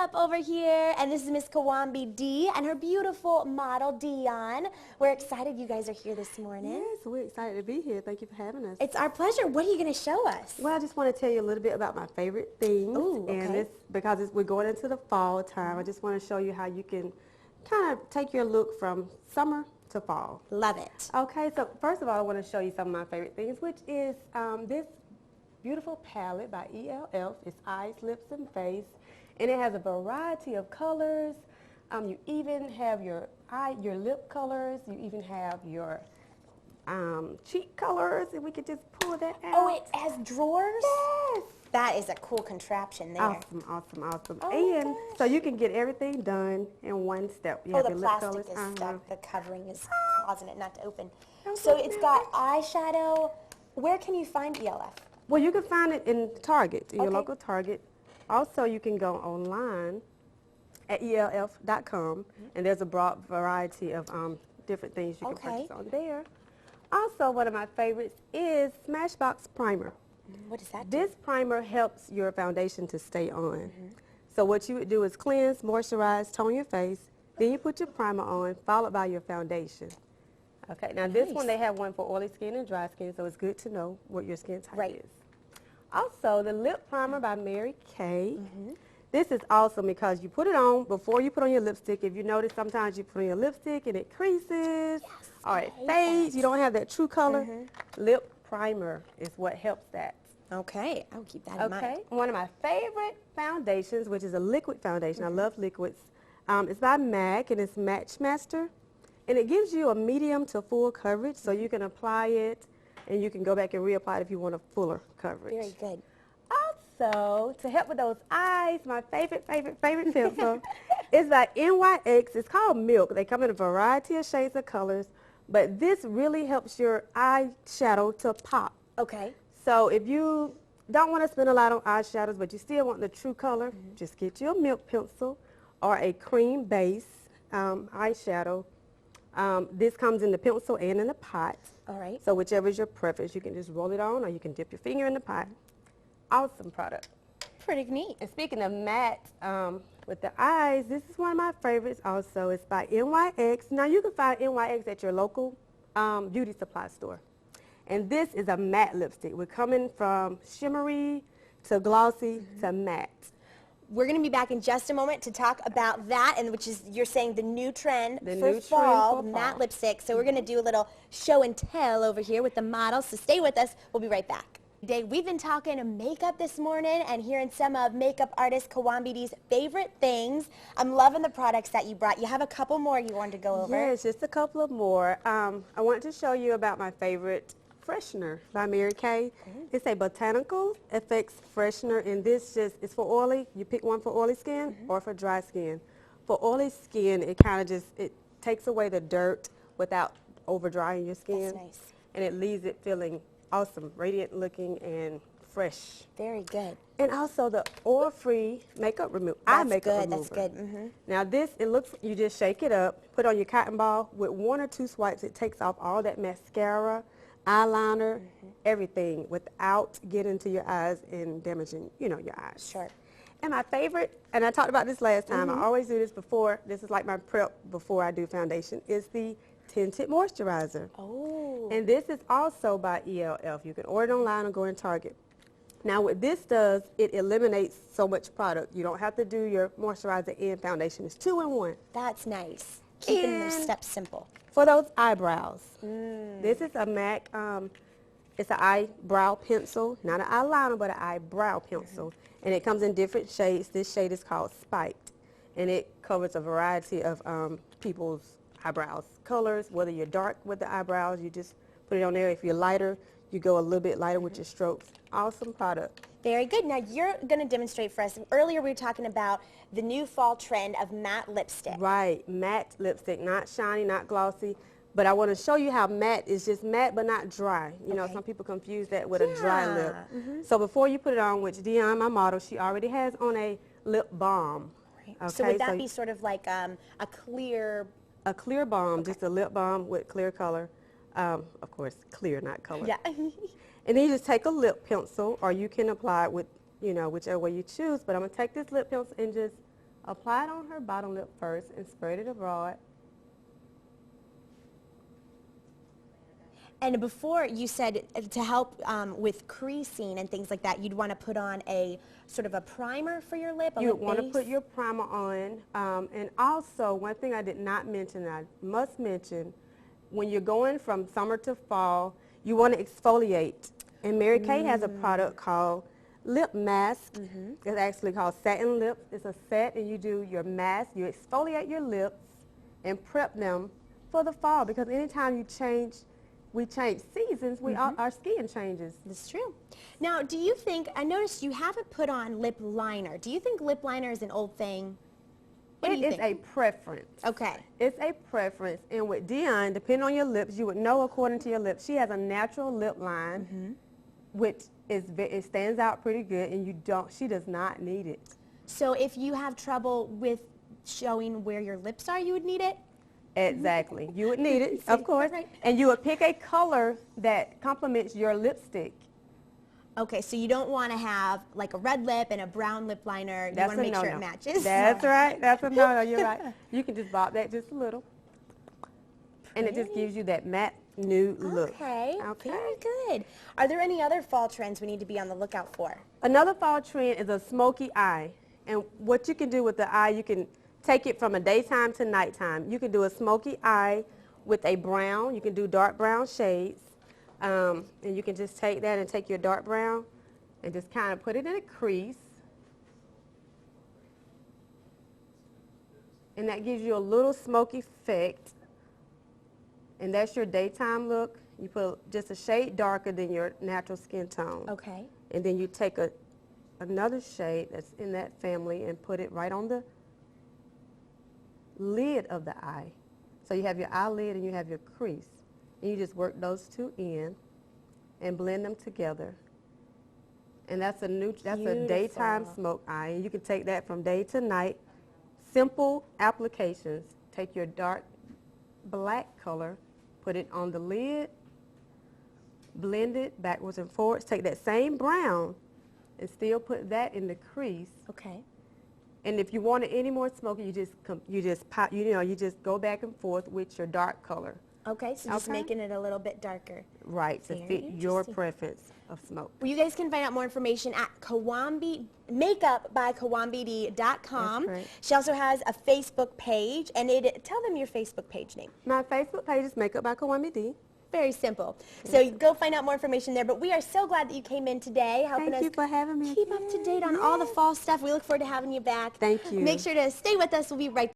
Makeup over here, and this is Miss Kawambi D and her beautiful model Dion. We're excited you guys are here this morning. Yes, we're excited to be here. Thank you for having us. It's our pleasure. What are you going to show us? Well, I just want to tell you a little bit about my favorite things. Ooh, okay. And because we're going into the fall time, I just want to show you how you can kind of take your look from summer to fall. Love it. Okay, so first of all, I want to show you some of my favorite things, which is this beautiful palette by ELF. It's eyes, lips, and face. And it has a variety of colors. You even have your lip colors. You even have your cheek colors. And we could just pull that out. Oh, it has drawers? Yes. That is a cool contraption there. Awesome, awesome, awesome. Oh and so you can get everything done in one step. You have the your lip plastic colors. is stuck. The covering is causing it not to open. That's So okay. it's got eyeshadow. Where can you find ELF? Well, you can find it in Target, your Okay. local Target. Also, you can go online at elf.com, and there's a broad variety of different things you can purchase on there. Also, one of my favorites is Smashbox Primer. What does that do? This primer helps your foundation to stay on. So what you would do is cleanse, moisturize, tone your face, then you put your primer on, followed by your foundation. Okay, now this one, they have one for oily skin and dry skin, so it's good to know what your skin type is. Also, the lip primer by Mary Kay. This is awesome because you put it on before you put on your lipstick. If you notice, sometimes you put on your lipstick and it creases, or it fades, you don't have that true color. Lip primer is what helps that. Okay, I'll keep that in mind. Okay, one of my favorite foundations, which is a liquid foundation. I love liquids. It's by MAC, and it's Match Master. And it gives you a medium to full coverage, so you can apply it, and you can go back and reapply it if you want a fuller coverage. Very good. Also, to help with those eyes, my favorite pencil is by NYX. It's called Milk. They come in a variety of shades of colors, but this really helps your eyeshadow to pop. Okay. So if you don't want to spend a lot on eyeshadows, but you still want the true color, just get you a Milk pencil or a cream base eyeshadow. This comes in the pencil and in the pot. All right. So whichever is your preference, you can just roll it on or you can dip your finger in the pot. Awesome product. Pretty neat. And speaking of matte with the eyes, this is one of my favorites also. It's by NYX. Now you can find NYX at your local beauty supply store. And this is a matte lipstick. We're coming from shimmery to glossy to matte. We're going to be back in just a moment to talk about that, and which is, you're saying, the new trend for fall, matte lipstick. So we're going to do a little show and tell over here with the models. So stay with us. We'll be right back. Today, we've been talking makeup this morning and hearing some of makeup artist Kawambi D's favorite things. I'm loving the products that you brought. You have a couple more you wanted to go over. Yes, just a couple of more. I want to show you about my favorite freshener by Mary Kay. It's a botanical effects freshener, and this is for oily. You pick one for oily skin or for dry skin. For oily skin, it kind of it takes away the dirt without over drying your skin. That's nice. And it leaves it feeling awesome, radiant looking and fresh. Very good. And also the oil-free makeup remover. Eye makeup remover. That's good. Now this, it looks, you just shake it up, put on your cotton ball. With one or two swipes, it takes off all that mascara, eyeliner, everything, without getting to your eyes and damaging, your eyes. Sure. And my favorite, and I talked about this last time, I always do this before, this is like my prep before I do foundation, is the tinted moisturizer. Oh. And this is also by ELF. You can order it online or go in Target. Now what this does, it eliminates so much product. You don't have to do your moisturizer and foundation. It's 2-in-1. That's nice. Keeping those steps simple. For those eyebrows, this is a MAC, it's an eyebrow pencil, not an eyeliner, but an eyebrow pencil. And it comes in different shades. This shade is called Spiked. And it covers a variety of people's eyebrows colors. Whether you're dark with the eyebrows, you just put it on there. If you're lighter, you go a little bit lighter with your strokes. Awesome product. Very good. Now you're going to demonstrate for us. Earlier we were talking about the new fall trend of matte lipstick. Right, matte lipstick, not shiny, not glossy. But I want to show you how matte is just matte but not dry. You know, some people confuse that with a dry lip. So before you put it on, which Dion, my model, she already has on a lip balm. Okay, so would that be sort of like a clear... A clear balm, just a lip balm with clear color. Of course, clear, not color. Yeah. And then you just take a lip pencil, or you can apply it with, whichever way you choose. But I'm going to take this lip pencil and just Apply it on her bottom lip first and spread it abroad. And before you said to help with creasing and things like that, you'd want to put on a sort of a primer for your lip, You want to put your primer on. And also, one thing I did not mention, I must mention, when you're going from summer to fall, you want to exfoliate. And Mary Kay has a product called Lip Mask. It's actually called Satin Lips. It's a set, and you do your mask. You exfoliate your lips and prep them for the fall, because anytime we change seasons, our skin changes. That's true. Now, do you think, I noticed you haven't put on lip liner. Do you think lip liner is an old thing? What do you think? It is a preference. Okay. It's a preference. And with Dion, depending on your lips, you would know according to your lips. She has a natural lip line, which it stands out pretty good, and she does not need it. So if you have trouble with showing where your lips are, you would need it? Exactly. You would need it, of course. Right. And you would pick a color that complements your lipstick. Okay, so you don't want to have like a red lip and a brown lip liner. You want to make sure it matches. That's right. That's a no-no. You're right. You can just bob that just a little. And it just gives you that matte nude look. Okay. Very good. Are there any other fall trends we need to be on the lookout for? Another fall trend is a smoky eye. And what you can do with the eye, you can take it from a daytime to nighttime. You can do a smoky eye with a brown. You can do dark brown shades. And you can just take that and take your dark brown and just kind of put it in a crease. And that gives you a little smoky effect. And that's your daytime look. You put just a shade darker than your natural skin tone. Okay. And then you take another shade that's in that family and put it right on the lid of the eye. So you have your eyelid and you have your crease. And you just work those two in and blend them together. And that's a daytime smoke eye. And you can take that from day to night. Simple applications. Take your dark black color, put it on the lid, blend it backwards and forwards. Take that same brown and still put that in the crease. Okay. And if you want it any more smoky, you just go back and forth with your dark color. Okay, so just making it a little bit darker. Right, to fit your preference of smoke. Well, you guys can find out more information at makeupbykawambid.com. She also has a Facebook page, and tell them your Facebook page name. My Facebook page is Makeup by Kawambi D. Very simple. So you go find out more information there. But we are so glad that you came in today, helping us for having me keep up to date on all the fall stuff. We look forward to having you back. Thank you. Make sure to stay with us. We'll be right back.